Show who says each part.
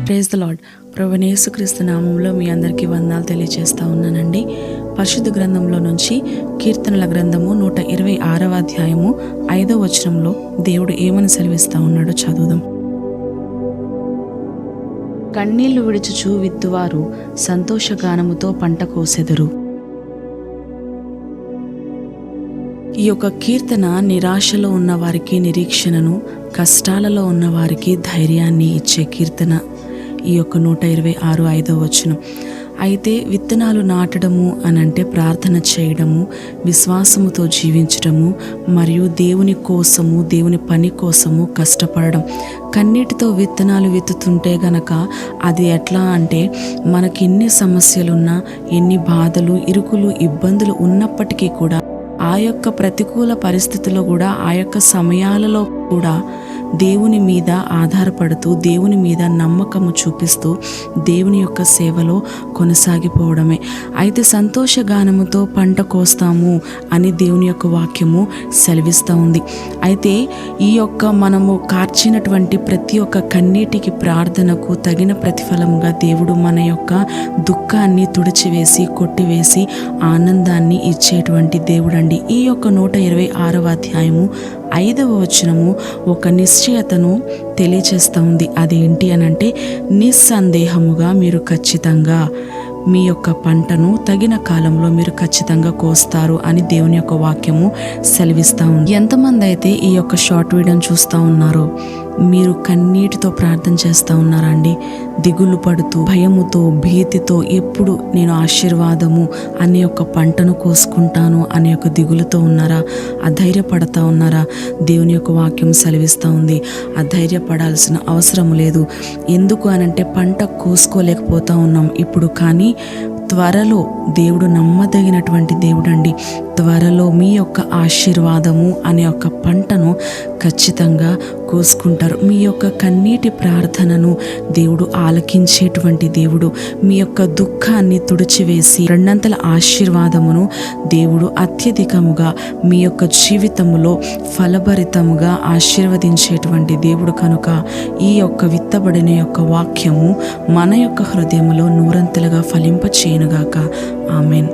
Speaker 1: Praise the lord. ప్రభువైన యేసుక్రీస్తు నామములో మీ అందరికీ వందనాలు తెలియజేస్తూ ఉన్నానండి. పరిశుద్ధ గ్రంథంలో నుంచి కీర్తనల గ్రంథము 126వ అధ్యాయము 5వ వచనంలో దేవుడు ఏమని సెలవిస్తూ ఉన్నాడో చదువుదాం. కన్నీళ్లు విడుచుచు విత్తువారు సంతోషగానముతో పంట కోసెదరు. ఈ యొక్క కీర్తన నిరాశలో ఉన్న వారికి నిరీక్షణను, కష్టాలలో ఉన్న వారికి ధైర్యాన్ని ఇచ్చే కీర్తన ఈ యొక్క 126 వచనం. అయితే విత్తనాలు నాటడము అనంటే ప్రార్థన చేయడము, విశ్వాసముతో జీవించడము మరియు దేవుని కోసము, దేవుని పని కోసము కష్టపడడం. కన్నీటితో విత్తనాలు విత్తుతుంటే గనక అది ఎట్లా అంటే మనకి ఎన్ని సమస్యలున్నా, ఎన్ని బాధలు, ఇరుకులు, ఇబ్బందులు ఉన్నప్పటికీ కూడా ఆ యొక్క ప్రతికూల పరిస్థితుల్లో కూడా, ఆ యొక్క సమయాలలో కూడా దేవుని మీద ఆధారపడుతూ, దేవుని మీద నమ్మకము చూపిస్తూ దేవుని యొక్క సేవలో కొనసాగిపోవడమే. అయితే సంతోషగానముతో పంట కోస్తాము అని దేవుని యొక్క వాక్యము సెలవిస్తూ ఉంది. అయితే ఈ యొక్క మనము కార్చినటువంటి ప్రతి ఒక్క కన్నీటికి, ప్రార్థనకు తగిన ప్రతిఫలముగా దేవుడు మన యొక్క దుఃఖాన్ని తుడిచివేసి, కొట్టివేసి ఆనందాన్ని ఇచ్చేటువంటి దేవుడండి. ఈ యొక్క 126వ అధ్యాయము 5వ వచనము ఒక నిశ్చయతను తెలియచేస్తూ ఉంది. అదేంటి అనంటే, నిస్సందేహముగా మీరు ఖచ్చితంగా మీ యొక్క పంటను తగిన కాలంలో మీరు ఖచ్చితంగా కోస్తారు అని దేవుని యొక్క వాక్యము సెలవిస్తూ ఉంది. ఎంతమంది అయితే ఈ యొక్క షార్ట్ వీడియోని చూస్తూ ఉన్నారో మీరు కన్నీటితో ప్రార్థన చేస్తూ ఉన్నారండి? దిగులు పడుతూ, భయముతో, భీతితో, ఎప్పుడు నేను ఆశీర్వాదము అనే ఒక పంటను కోసుకుంటాను అనే ఒక దిగులుతో ఉన్నారా? అధైర్యపడతా ఉన్నారా? దేవుని యొక్క వాక్యం సెలవిస్తూ ఉంది, అధైర్యపడాల్సిన అవసరం లేదు. ఎందుకు అనంటే పంట కోసుకోలేకపోతా ఉన్నాం ఇప్పుడు, కానీ త్వరలో దేవుడు నమ్మదగినటువంటి దేవుడండి. త్వరలో మీ యొక్క ఆశీర్వాదము అనే ఒక పంటను ఖచ్చితంగా కోసుకుంటారు. మీ యొక్క కన్నీటి ప్రార్థనను దేవుడు ఆలకించేటువంటి దేవుడు. మీ యొక్క దుఃఖాన్ని తుడిచివేసి రెండంతల ఆశీర్వాదమును దేవుడు అత్యధికముగా మీ యొక్క జీవితములో ఫలభరితముగా ఆశీర్వదించేటువంటి దేవుడు. కనుక ఈ యొక్క విత్తబడిన యొక్క వాక్యము మన యొక్క హృదయములో నూరంతలుగా ఫలింపచేయునుగాక. ఆమేన్.